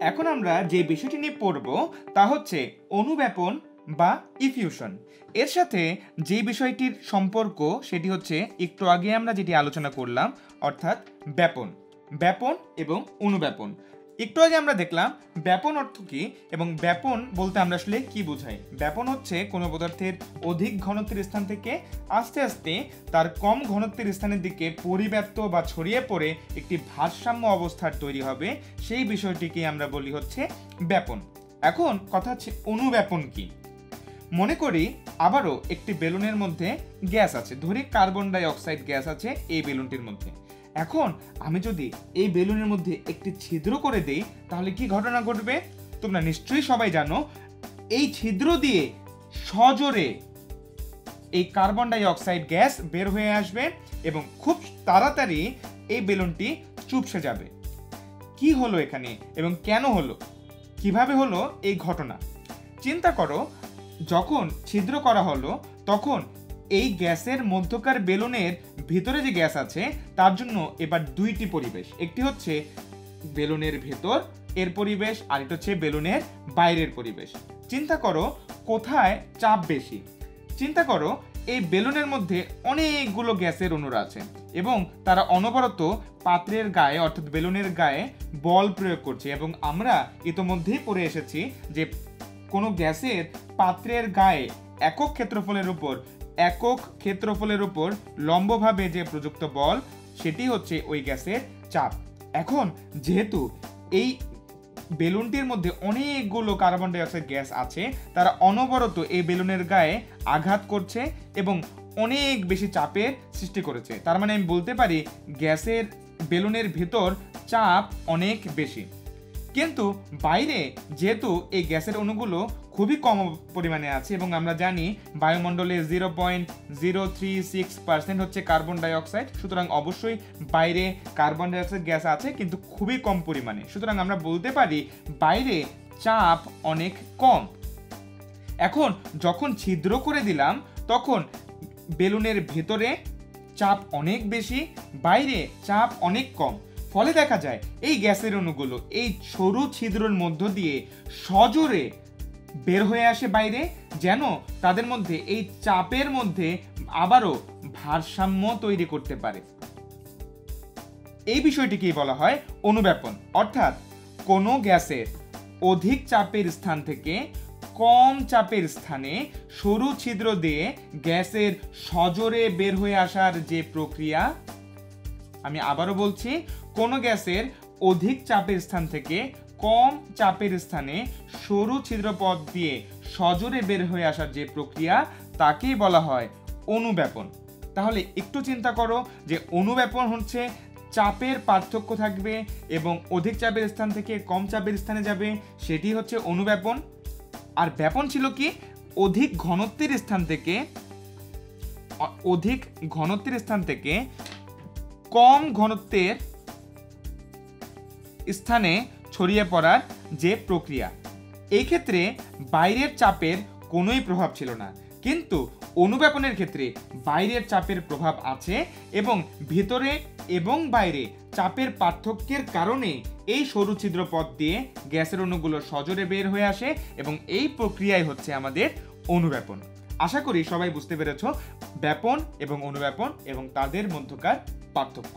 এখন আমরা যে বিষয়টি নিয়ে পড়ব তা হচ্ছে অনুব্যাপন বা ইফিউশন। এর সাথে যে বিষয়টির সম্পর্ক সেটি হচ্ছে একটু আগে আমরা যেটি আলোচনা করলাম, অর্থাৎ ব্যাপন এবং অনুব্যাপন। একটু আগে আমরা দেখলাম ব্যাপন অর্থ কি এবং ব্যাপন বলতে আমরা আসলে কি বোঝাই। ব্যাপন হচ্ছে কোনো পদার্থের অধিক ঘনত্বের স্থান থেকে আস্তে আস্তে তার কম ঘনত্বের স্থানের দিকে পরিব্যাপ্ত বা ছড়িয়ে পড়ে একটি ভারসাম্য অবস্থার তৈরি হবে, সেই বিষয়টিকে আমরা বলি হচ্ছে ব্যাপন। এখন কথা হচ্ছে অনুব্যাপন কি। মনে করি আবারও একটি বেলুনের মধ্যে গ্যাস আছে, ধরি কার্বন ডাই অক্সাইড গ্যাস আছে এই বেলুনটির মধ্যে। এখন আমি যদি এই বেলুনের মধ্যে একটি ছিদ্র করে দেই তাহলে কি ঘটনা ঘটবে তোমরা নিশ্চয়ই সবাই জানো। এই ছিদ্র দিয়ে সজোরে এই কার্বন ডাই অক্সাইড গ্যাস বের হয়ে আসবে এবং খুব তাড়াতাড়ি এই বেলুনটি চুপসে যাবে। কি হলো এখানে এবং কেন হলো, কিভাবে হলো এই ঘটনা? চিন্তা করো, যখন ছিদ্র করা হলো তখন এই গ্যাসের মধ্যকার বেলুনের ভিতরে যে গ্যাস আছে তার জন্য এবার দুইটি পরিবেশ, একটি হচ্ছে বেলুনের ভেতর এর পরিবেশ আর একটা হচ্ছে বেলুনের বাইরের পরিবেশ। চিন্তা করো কোথায় চাপ বেশি। চিন্তা করো এই বেলুনের মধ্যে অনেকগুলো গ্যাসের অণু আছে এবং তারা অনবরত পাত্রের গায়ে অর্থাৎ বেলুনের গায়ে বল প্রয়োগ করছে এবং আমরা ইতোমধ্যেই পড়ে এসেছি যে কোনো গ্যাসের পাত্রের গায়ে একক ক্ষেত্রফলের উপর লম্বভাবে যে প্রযুক্ত বল সেটি হচ্ছে ওই গ্যাসের চাপ। এখন যেহেতু এই বেলুনটির মধ্যে অনেকগুলো কার্বন ডাই অক্সাইড গ্যাস আছে, তারা অনবরত এই বেলুনের গায়ে আঘাত করছে এবং অনেক বেশি চাপের সৃষ্টি করেছে। তার মানে আমি বলতে পারি গ্যাসের বেলুনের ভিতর চাপ অনেক বেশি। কিন্তু বাইরে যেহেতু এই গ্যাসের অণুগুলো খুবই কম পরিমাণে আছে এবং আমরা জানি বায়ুমণ্ডলে 0.036% হচ্ছে কার্বন ডাই অক্সাইড, সুতরাং অবশ্যই বাইরে কার্বন ডাই অক্সাইড গ্যাস আছে কিন্তু খুবই কম পরিমাণে। সুতরাং আমরা বলতে পারি বাইরে চাপ অনেক কম। এখন যখন ছিদ্র করে দিলাম তখন বেলুনের ভেতরে চাপ অনেক বেশি, বাইরে চাপ অনেক কম। ফলে দেখা যায় এই গ্যাসের অণুগুলো এই সরু ছিদ্রের মধ্য দিয়ে সজোরে বের হয়ে আসে বাইরে, যেন তাদের মধ্যে এই চাপের মধ্যে আবারও ভারসাম্য তৈরি করতে পারে। এই বিষয়টিকেই বলা হয় অনুব্যাপন। অর্থাৎ কোনো গ্যাসের অধিক চাপের স্থান থেকে কম চাপের স্থানে সরু ছিদ্র দিয়ে গ্যাসের সজোরে বের হয়ে আসার যে প্রক্রিয়া, আমি আবারও বলছি, কোনো গ্যাসের অধিক চাপের স্থান থেকে কম চাপের স্থানে সরু ছিদ্রপথ দিয়ে সজোরে বের হয়ে আসার যে প্রক্রিয়া তাকেই বলা হয় অনুব্যাপন। তাহলে একটু চিন্তা করো যে অনুব্যাপন হচ্ছে চাপের পার্থক্য থাকবে এবং অধিক চাপের স্থান থেকে কম চাপের স্থানে যাবে, সেটি হচ্ছে অনুব্যাপন। আর ব্যাপন ছিল কি অধিক ঘনত্বের স্থান থেকে কম ঘনত্বের স্থানে ছড়িয়ে পড়ার যে প্রক্রিয়া। এই ক্ষেত্রে বাইরের চাপের কোনোই প্রভাব ছিল না, কিন্তু অনুব্যাপনের ক্ষেত্রে বাইরের চাপের প্রভাব আছে এবং ভিতরে এবং বাইরে চাপের পার্থক্যের কারণে এই সরু ছিদ্র পথ দিয়ে গ্যাসের অণুগুলো সজোরে বের হয়ে আসে এবং এই প্রক্রিয়াই হচ্ছে আমাদের অনুব্যাপন। আশা করি সবাই বুঝতে পেরেছ ব্যাপন এবং অনুব্যাপন এবং তাদের মধ্যকার পার্থক্য।